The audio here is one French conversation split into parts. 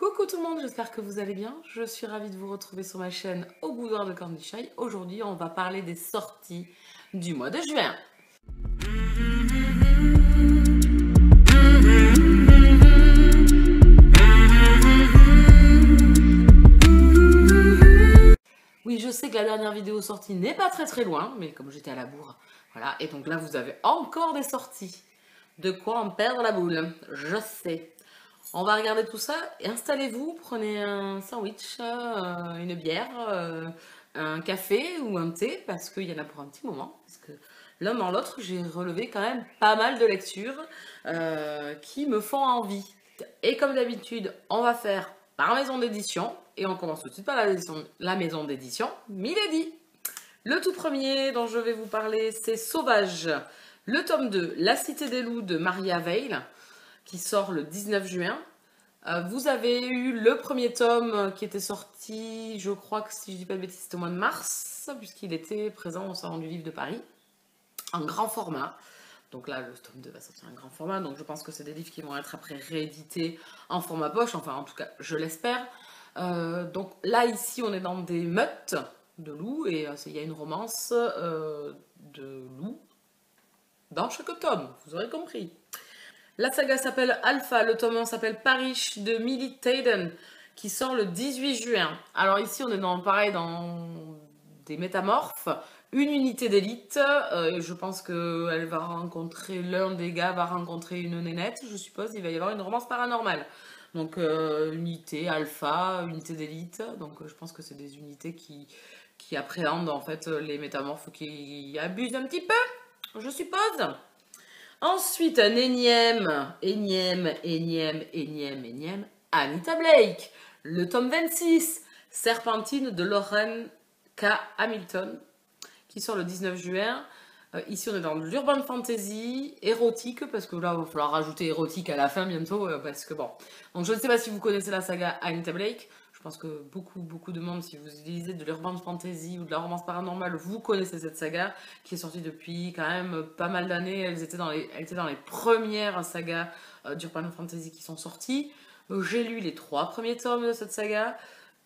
Coucou tout le monde, j'espère que vous allez bien. Je suis ravie de vous retrouver sur ma chaîne Au Boudoir de Candy Shy. Aujourd'hui, on va parler des sorties du mois de juin. Oui, je sais que la dernière vidéo sortie n'est pas très loin, mais comme j'étais à la bourre, voilà. Et donc là, vous avez encore des sorties. De quoi en perdre la boule, je sais. On va regarder tout ça et installez-vous, prenez un sandwich, une bière, un café ou un thé parce qu'il y en a pour un petit moment. Parce que l'un dans l'autre, j'ai relevé quand même pas mal de lectures qui me font envie. Et comme d'habitude, on va faire par maison d'édition et on commence tout de suite par la maison d'édition Milady. Le tout premier dont je vais vous parler, c'est Sauvage, le tome 2, La Cité des Loups de Maria Veil, qui sort le 19 juin. Vous avez eu le premier tome qui était sorti, je crois que si je dis pas de bêtises, c'était au mois de mars, puisqu'il était présent au Salon du Livre de Paris, en grand format. Donc là, le tome 2 va sortir en grand format, donc je pense que c'est des livres qui vont être après réédités en format poche, enfin en tout cas, je l'espère. Donc là, ici, on est dans des meutes de loups, et il y a une romance de loups dans chaque tome, vous aurez compris. La saga s'appelle Alpha, le tome 1 s'appelle Parish de Millie Taden, qui sort le 18 juin. Alors ici, on est pareil dans des métamorphes, une unité d'élite. Je pense que va rencontrer, l'un des gars va rencontrer une nénette, je suppose, il va y avoir une romance paranormale. Donc unité Alpha, unité d'élite, donc je pense que c'est des unités qui appréhendent en fait les métamorphes qui abusent un petit peu, je suppose. Ensuite, un énième, Anita Blake, le tome 26, Serpentine de Lauren K. Hamilton, qui sort le 19 juin. Ici, on est dans l'urban fantasy, érotique, parce que là, il va falloir rajouter érotique à la fin bientôt, parce que bon. Donc, je ne sais pas si vous connaissez la saga Anita Blake. Je pense que beaucoup de monde, si vous lisez de l'urban fantasy ou de la romance paranormale, vous connaissez cette saga qui est sortie depuis quand même pas mal d'années. Elle était dans les premières sagas d'urban fantasy qui sont sorties. J'ai lu les 3 premiers tomes de cette saga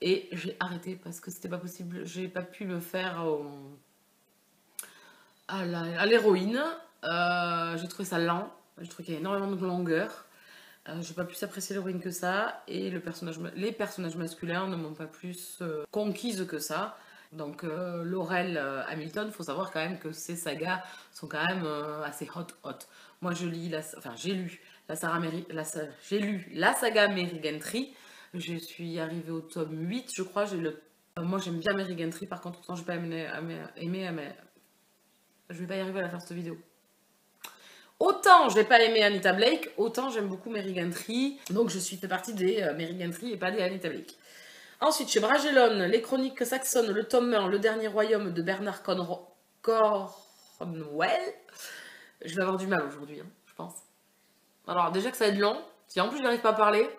et j'ai arrêté parce que c'était pas possible. J'ai pas pu me faire à l'héroïne. J'ai trouvé ça lent. J'ai trouvé qu'il y a énormément de longueur. J'ai pas plus apprécié l'héroïne que ça, et les personnages masculins ne m'ont pas plus conquise que ça. Donc Laurel Hamilton, faut savoir quand même que ces sagas sont quand même assez hot. Moi j'ai lu la saga Mary Gantry. Je suis arrivée au tome 8, je crois. Moi j'aime bien Mary Gantry, par contre autant je vais pas aimer, je vais pas y arriver à la faire cette vidéo. Autant je n'ai pas aimé Anita Blake, autant j'aime beaucoup Mary Gantry. Donc je suis fait partie des Mary Gantry et pas des Anita Blake. Ensuite, chez Bragelonne, les chroniques saxonnes, le tome 1, le dernier royaume de Bernard Cornwell. Je vais avoir du mal aujourd'hui, hein, je pense. Alors déjà que ça va être long, si en plus je n'arrive pas à parler,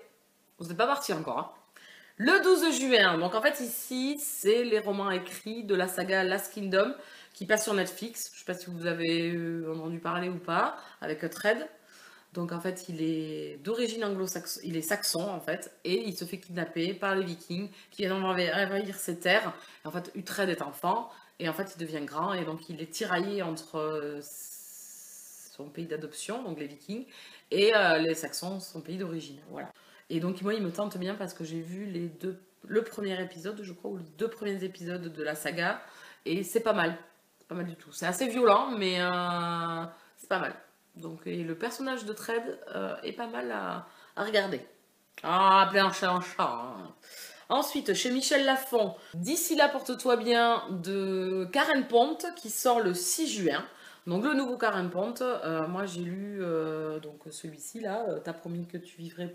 vous n'êtes pas parti encore. Hein. Le 12 juin, donc en fait ici, c'est les romans écrits de la saga Last Kingdom qui passe sur Netflix. Je ne sais pas si vous avez entendu parler ou pas, avec Uhtred. Donc en fait, il est d'origine anglo-saxon, il est saxon en fait, et il se fait kidnapper par les Vikings qui viennent envahir ses terres. Et en fait, Uhtred est enfant, et en fait, il devient grand, et donc il est tiraillé entre son pays d'adoption, donc les Vikings, et les Saxons, son pays d'origine. Voilà. Et donc moi il me tente bien parce que j'ai vu le premier épisode, je crois, ou les 2 premiers épisodes de la saga, et c'est pas mal du tout. C'est assez violent, mais c'est pas mal. Donc et le personnage de Uhtred est pas mal à regarder. Ah, appeler un chat un chat. Hein. Ensuite, chez Michel Lafon, D'ici là porte-toi bien de Karen Ponte qui sort le 6 juin. Donc le nouveau Karen Ponte, moi j'ai lu donc celui-ci là, T'as promis que tu vivrais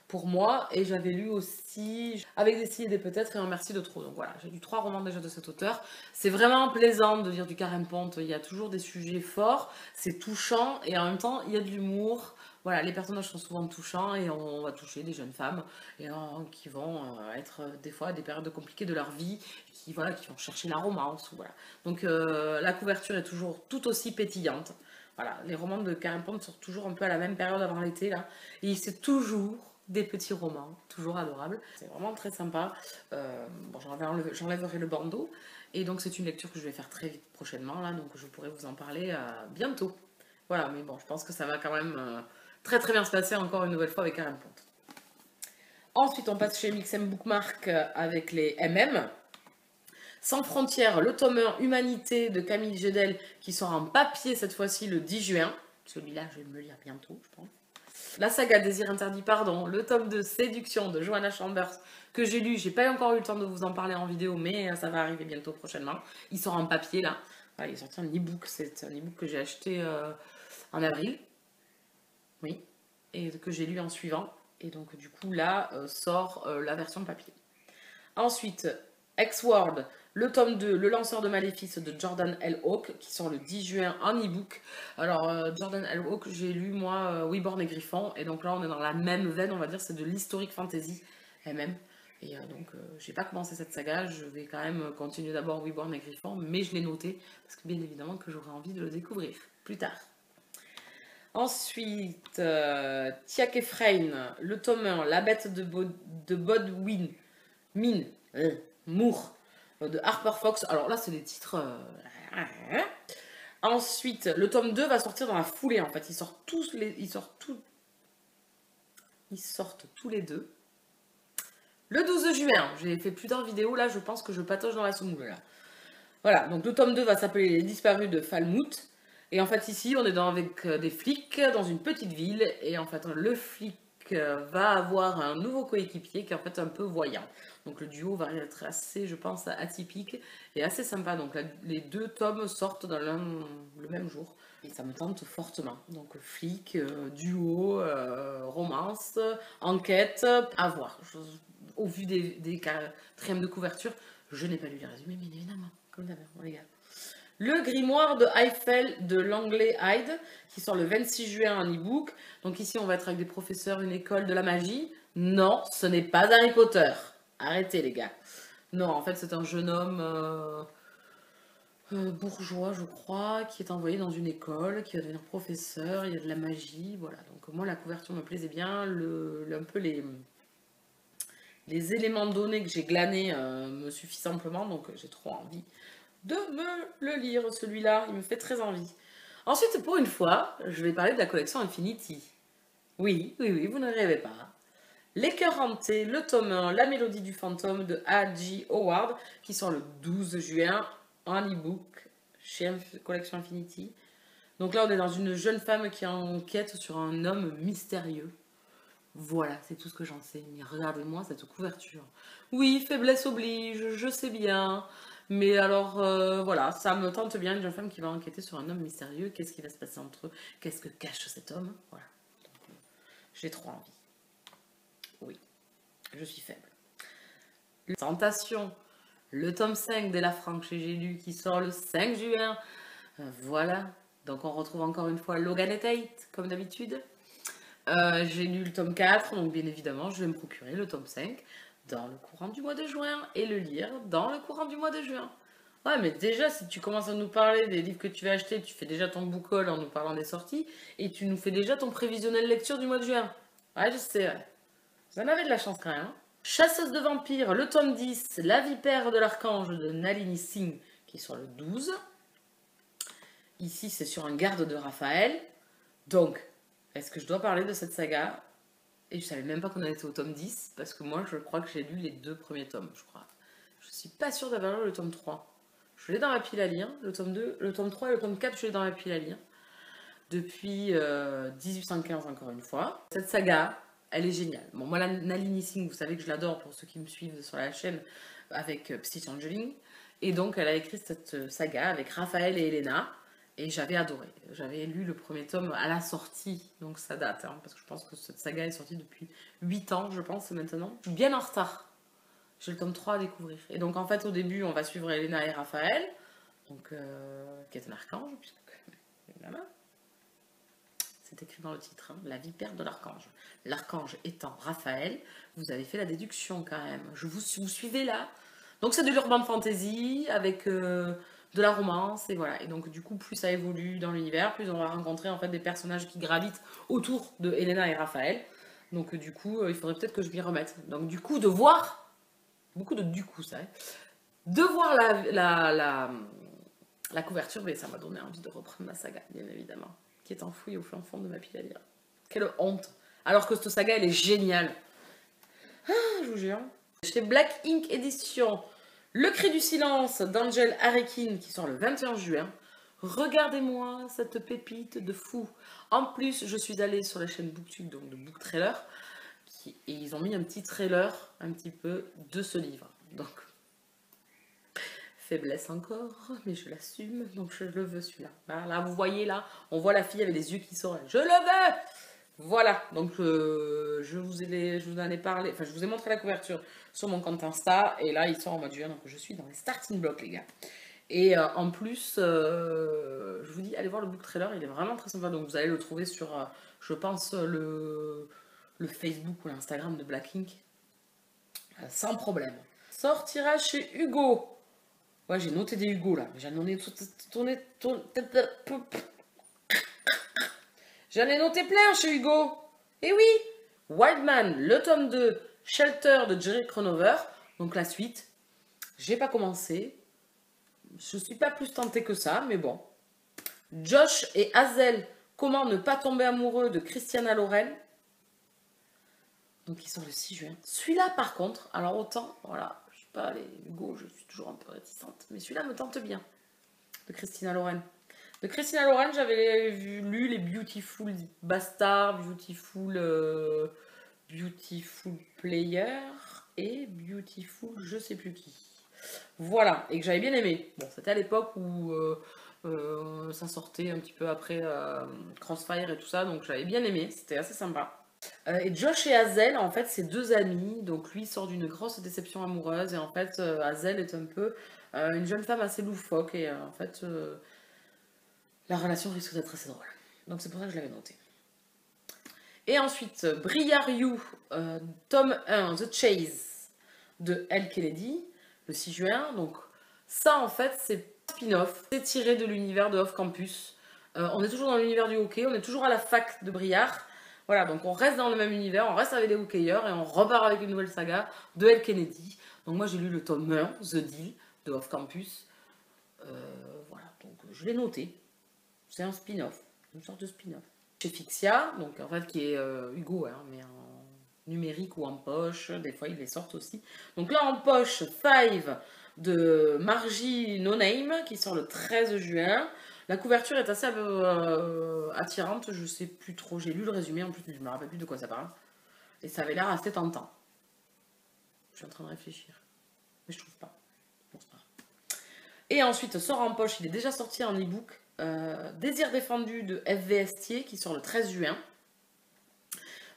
pour moi, et j'avais lu aussi Avec des si et des peut-être et Un merci de trop. Donc voilà, j'ai lu 3 romans déjà de cet auteur. C'est vraiment plaisant de lire du Karen Ponte, il y a toujours des sujets forts, c'est touchant, et en même temps il y a de l'humour. Voilà, les personnages sont souvent touchants, et on va toucher des jeunes femmes qui vont être des fois à des périodes compliquées de leur vie, qui vont chercher la romance. Voilà. Donc la couverture est toujours tout aussi pétillante. Voilà, les romans de Karen Ponte sortent toujours un peu à la même période avant l'été là, et c'est toujours des petits romans, toujours adorables. C'est vraiment très sympa. Bon, j'enlèverai le bandeau. Et donc c'est une lecture que je vais faire très vite prochainement, là, donc je pourrai vous en parler bientôt. Voilà, mais bon, je pense que ça va quand même très très bien se passer encore une nouvelle fois avec Karen Ponte. Ensuite, on passe chez Mixem Bookmark avec les MM. Sans frontières, le tome 1 Humanité de Camille Gedel qui sort en papier cette fois-ci le 10 juin. Celui-là, je vais me le lire bientôt, je pense. La saga Désir interdit, pardon, le tome de Séduction de Joanna Chambers que j'ai lu. J'ai pas encore eu le temps de vous en parler en vidéo, mais ça va arriver bientôt prochainement. Il sort en papier là. Voilà, il est sorti en e-book. C'est un e-book que j'ai acheté en avril. Oui. Et que j'ai lu en suivant. Et donc du coup là sort la version papier. Ensuite, X-World, le tome 2, Le lanceur de maléfices de Jordan L. Hawke, qui sort le 10 juin en e-book. Alors, Jordan L. Hawke, j'ai lu moi Wyborn et Griffon, et donc là on est dans la même veine, on va dire, c'est de l'historique fantasy elle-même. Et donc, j'ai pas commencé cette saga, je vais quand même continuer d'abord Wyborn et Griffon, mais je l'ai noté, parce que bien évidemment que j'aurai envie de le découvrir plus tard. Ensuite, Tiak Efrain, le tome 1, La bête de Bodwin, Mine, Moore, de Harper Fox. Alors là, c'est des titres. Ensuite, le tome 2 va sortir dans la foulée. En fait, ils sortent tous les deux. Le 12 juin, j'ai fait plus d'une vidéo. Là, je pense que je patauge dans la semoule. Là. Voilà, donc le tome 2 va s'appeler Les disparus de Falmouth. Et en fait, ici, on est avec des flics dans une petite ville. Et en fait, le flic va avoir un nouveau coéquipier qui est en fait un peu voyant. Donc le duo va être assez, je pense, atypique et assez sympa. Donc les deux tomes sortent dans le même jour. Et ça me tente fortement. Donc flic, duo, romance, enquête, à voir. Au vu des quatrièmes de couverture, je n'ai pas lu les résumés, bien évidemment, comme d'habitude, les gars. Le grimoire de Eiffel de Langley Hyde, qui sort le 26 juin en e-book. Donc ici, on va être avec des professeurs, une école de la magie. Non, ce n'est pas Harry Potter. Arrêtez, les gars. Non, en fait, c'est un jeune homme bourgeois, je crois, qui est envoyé dans une école, qui va devenir professeur. Il y a de la magie, voilà. Donc moi, la couverture me plaisait bien. Un peu les éléments donnés que j'ai glanés me suffisent amplement, donc j'ai trop envie de me le lire, celui-là, il me fait très envie. Ensuite, pour une fois, je vais parler de la collection Infinity. Oui, vous ne rêvez pas. Les Cœurs Hantés, le tome 1, La Mélodie du Fantôme de A.G. Howard, qui sort le 12 juin en e-book chez Collection Infinity. Donc là, on est dans une jeune femme qui enquête sur un homme mystérieux. Voilà, c'est tout ce que j'en sais. Mais regardez-moi cette couverture. Oui, faiblesse oblige, je sais bien. Mais alors, voilà, ça me tente bien, une jeune femme qui va enquêter sur un homme mystérieux. Qu'est-ce qui va se passer entre eux? Qu'est-ce que cache cet homme? Voilà. J'ai trop envie. Oui, je suis faible. Tentation, le tome 5 d'Ella Frank chez J'ai lu qui sort le 5 juin. Voilà. Donc on retrouve encore une fois Logan et Tate, comme d'habitude. J'ai lu le tome 4, donc bien évidemment, je vais me procurer le tome 5 dans le courant du mois de juin et le lire dans le courant du mois de juin. Ouais, mais déjà, si tu commences à nous parler des livres que tu vas acheter, tu fais déjà ton book haul en nous parlant des sorties et tu nous fais déjà ton prévisionnel lecture du mois de juin. Ouais, je sais, ouais. Vous en avez de la chance quand même. Hein. Chasseuse de vampires, le tome 10, La vipère de l'archange de Nalini Singh, qui est sur le 12. Ici, c'est sur un garde de Raphaël. Donc, est-ce que je dois parler de cette saga? Et je savais même pas qu'on en était au tome 10, parce que moi, je crois que j'ai lu les 2 premiers tomes, je crois. Je suis pas sûre d'avoir lu le tome 3. Je l'ai dans ma pile à lire, le tome 2, le tome 3 et le tome 4, je l'ai dans ma pile à lire. Depuis 1815, encore une fois. Cette saga, elle est géniale. Bon, moi, Nalini Singh, vous savez que je l'adore pour ceux qui me suivent sur la chaîne, avec Psy Changeling. Et donc, elle a écrit cette saga avec Raphaël et Elena. Et j'avais adoré. J'avais lu le premier tome à la sortie, donc ça date, hein, parce que je pense que cette saga est sortie depuis 8 ans, je pense, maintenant. Je suis bien en retard. J'ai le tome 3 à découvrir. Et donc, en fait, au début, on va suivre Elena et Raphaël, donc, qui est un archange, puisque... C'est écrit dans le titre, hein, La vipère de l'archange. L'archange étant Raphaël, vous avez fait la déduction quand même. Vous suivez là. Donc, c'est de l'urban fantasy avec... de la romance, et voilà. Et donc, du coup, plus ça évolue dans l'univers, plus on va rencontrer en fait des personnages qui gravitent autour de Elena et Raphaël. Donc du coup, il faudrait peut-être que je m'y remette. Donc du coup, de voir, beaucoup de du coup ça, hein, de voir la couverture, mais ça m'a donné envie de reprendre la saga, bien évidemment, qui est enfouie au fin fond de ma pile à lire. Quelle honte. Alors que cette saga, elle est géniale. Ah, je vous jure. Chez Black Ink Edition, Le Cri du Silence d'Angel Arekin qui sort le 21 juin. Regardez-moi cette pépite de fou. En plus, je suis allée sur la chaîne Booktube, donc de Book Trailer, et ils ont mis un petit trailer, un petit peu, de ce livre. Donc, faiblesse encore, mais je l'assume, donc je le veux celui-là. Là, vous voyez, là, on voit la fille avec les yeux qui sortent. Je le veux! Voilà, donc je vous en ai parlé, enfin je vous ai montré la couverture sur mon compte Insta, et là il sort en mois de juin, donc je suis dans les starting blocks les gars. Et en plus, je vous dis, allez voir le book trailer, il est vraiment très sympa, donc vous allez le trouver sur, je pense, le Facebook ou l'Instagram de Black Ink, sans problème. Sortira chez Hugo. Ouais, j'ai noté des Hugo là, j'en ai noté plein chez Hugo. Et oui, Wildman, le tome 2, Shelter de Jerry Cronover. Donc la suite. J'ai pas commencé. Je suis pas plus tentée que ça, mais bon. Josh et Hazel, comment ne pas tomber amoureux de Christiana Loren. Donc il sort le 6 juin. Celui-là par contre, alors autant, voilà, je sais pas, les Hugo, je suis toujours un peu réticente. Mais celui-là me tente bien. De Christina Loren. De Christina Loren, j'avais lu les Beautiful Bastard, Beautiful Player et Beautiful je sais plus qui. Voilà, et que j'avais bien aimé. Bon, c'était à l'époque où ça sortait un petit peu après Crossfire et tout ça, donc j'avais bien aimé, c'était assez sympa. Et Josh et Hazel, en fait, c'est deux amis, donc lui sort d'une grosse déception amoureuse, et en fait, Hazel est un peu une jeune femme assez loufoque, et en fait, la relation risque d'être assez drôle. Donc c'est pour ça que je l'avais noté. Et ensuite, Briar You, tome 1, The Chase, de Elle Kennedy, le 6 juin. Donc ça, en fait, c'est spin-off. C'est tiré de l'univers de Off Campus. On est toujours dans l'univers du hockey, on est toujours à la fac de Briard. Voilà, donc on reste dans le même univers, on reste avec les hockeyeurs et on repart avec une nouvelle saga de Elle Kennedy. Donc moi, j'ai lu le tome 1, The Deal, de Off Campus. Voilà, donc je l'ai noté. C'est un spin-off, une sorte de spin-off. Chez Fixia, donc en fait qui est Hugo, hein, mais en numérique ou en poche, des fois ils les sortent aussi. Donc là en poche, 5 de Margie No Name qui sort le 13 juin. La couverture est assez attirante, je sais plus trop, j'ai lu le résumé en plus, mais je me rappelle plus de quoi ça parle. Et ça avait l'air assez tentant. Je suis en train de réfléchir, mais je trouve pas. Bon, c'est pas grave. Et ensuite sort en poche, il est déjà sorti en e-book. Désir défendu de F.V. Estier qui sort le 13 juin.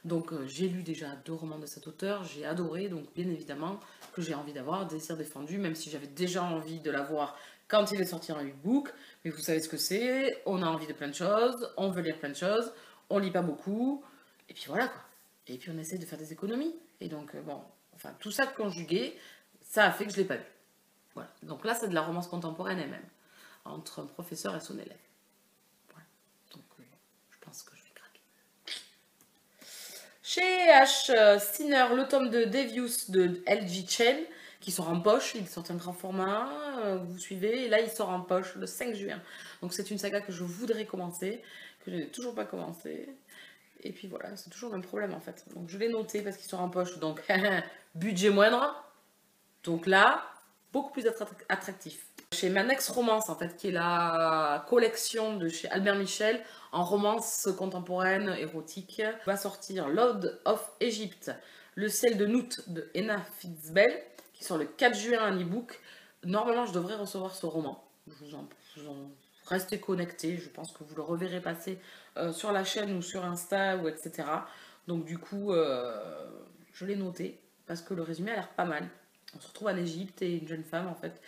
Donc j'ai lu déjà 2 romans de cet auteur, j'ai adoré, donc bien évidemment que j'ai envie d'avoir Désir défendu, même si j'avais déjà envie de l'avoir quand il est sorti en e-book. Mais vous savez ce que c'est, on a envie de plein de choses, on veut lire plein de choses, on lit pas beaucoup, et puis voilà quoi. Et puis on essaie de faire des économies. Et donc bon, enfin tout ça conjugué, ça a fait que je l'ai pas lu. Voilà. Donc là c'est de la romance contemporaine elle-même, entre un professeur et son élève. Voilà. Donc je pense que je vais craquer. Chez H. Steiner, le tome de Devious de L.G. Chen, qui sort en poche, il sort en grand format, vous suivez, et là il sort en poche le 5 juin. Donc c'est une saga que je voudrais commencer, que je n'ai toujours pas commencé. Et puis voilà, c'est toujours le même problème en fait. Donc je l'ai noté parce qu'il sort en poche, donc budget moindre. Donc là, beaucoup plus attractif. Chez Manex Romance, en fait, qui est la collection de chez Albert Michel en romance contemporaine, érotique, va sortir Lord of Egypt, le ciel de Nout de Enna Fitzbell, qui sort le 4 juin en e-book. Normalement, je devrais recevoir ce roman. Restez connectés, je pense que vous le reverrez passer sur la chaîne ou sur Insta ou etc. Donc du coup, je l'ai noté parce que le résumé a l'air pas mal. On se retrouve en Égypte et une jeune femme en fait.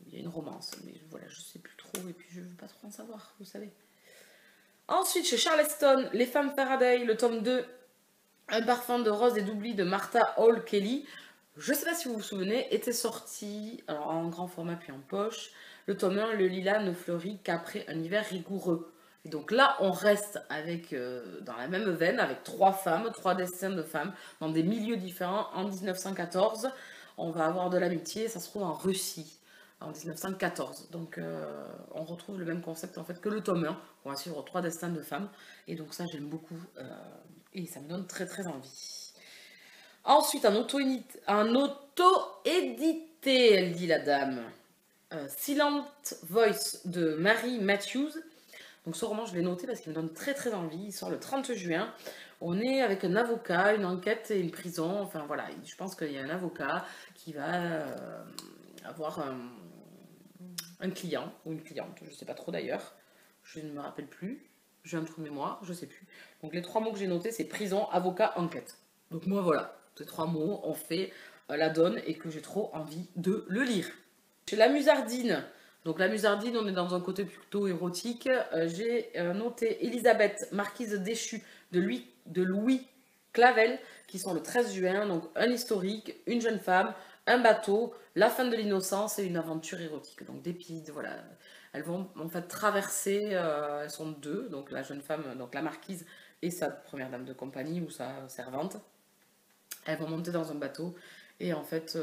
Il y a une romance, mais voilà, je sais plus trop et puis je veux pas trop en savoir, vous savez. Ensuite, chez Charleston, Les Femmes Faraday, le tome 2, Un parfum de rose et d'oubli de Martha Hall Kelly. Je sais pas si vous vous souvenez, était sorti alors en grand format puis en poche. Le tome 1, le lilas ne fleurit qu'après un hiver rigoureux. Et donc là, on reste avec, dans la même veine, avec 3 femmes, 3 destins de femmes, dans des milieux différents. En 1914, on va avoir de l'amitié, ça se trouve en Russie, en 1914. Donc on retrouve le même concept en fait que le tome 1. On va suivre 3 destins de femmes. Et donc ça, j'aime beaucoup. Et ça me donne très très envie. Ensuite, un auto-édité, elle dit la dame. Silent Voice de Mary Matthews. Donc ce roman, je l'ai noté parce qu'il me donne très très envie. Il sort le 30 juin. On est avec un avocat, une enquête et une prison. Enfin voilà, je pense qu'il y a un avocat qui va avoir un client ou une cliente, je ne sais pas trop d'ailleurs. Je ne me rappelle plus. J'ai un trou de mémoire, je ne sais plus. Donc les 3 mots que j'ai notés, c'est prison, avocat, enquête. Donc moi voilà, ces 3 mots ont fait la donne et que j'ai trop envie de le lire. Chez La Musardine. Donc la Musardine, on est dans un côté plutôt érotique. J'ai noté Elisabeth, marquise déchue de Louis Clavel, qui sont le 13 juin. Donc un historique, une jeune femme, un bateau, la fin de l'innocence et une aventure érotique. Donc des pides, voilà. Elles vont en fait traverser, elles sont 2, donc la jeune femme, donc la marquise et sa première dame de compagnie ou sa servante. Elles vont monter dans un bateau et en fait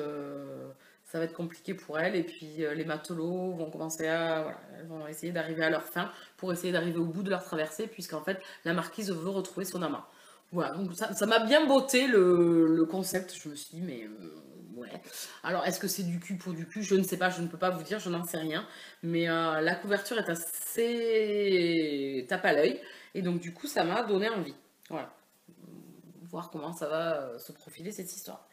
ça va être compliqué pour elles, et puis les matelots vont commencer à, voilà, elles vont essayer d'arriver à leur fin pour essayer d'arriver au bout de leur traversée, puisqu'en fait la marquise veut retrouver son amant. Voilà, donc ça m'a bien botté le concept, je me suis dit mais ouais. Alors est-ce que c'est du cul pour du cul? Je ne sais pas, je ne peux pas vous dire, je n'en sais rien, mais la couverture est assez tape à l'œil, et donc du coup ça m'a donné envie, voilà, voir comment ça va se profiler cette histoire.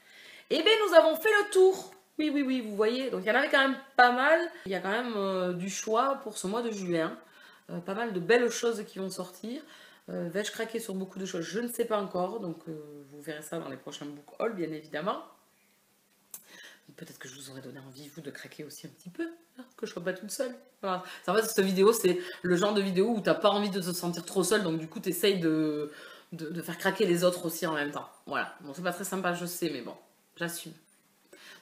Et bien nous avons fait le tour. Oui, oui, oui, vous voyez, donc il y en avait quand même pas mal. Il y a quand même du choix pour ce mois de juin. Pas mal de belles choses qui vont sortir. Vais-je craquer sur beaucoup de choses? Je ne sais pas encore, donc vous verrez ça dans les prochains book hauls, bien évidemment. Peut-être que je vous aurais donné envie, vous, de craquer aussi un petit peu, hein, que je ne sois pas toute seule. Voilà. En fait, cette vidéo, c'est le genre de vidéo où tu n'as pas envie de te sentir trop seule, donc du coup, tu essayes de faire craquer les autres aussi en même temps. Voilà, bon, c'est pas très sympa, je sais, mais bon, j'assume.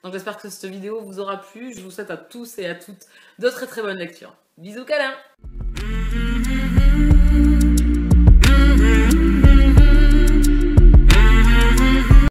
Donc j'espère que cette vidéo vous aura plu. Je vous souhaite à tous et à toutes de très très bonnes lectures. Bisous câlins.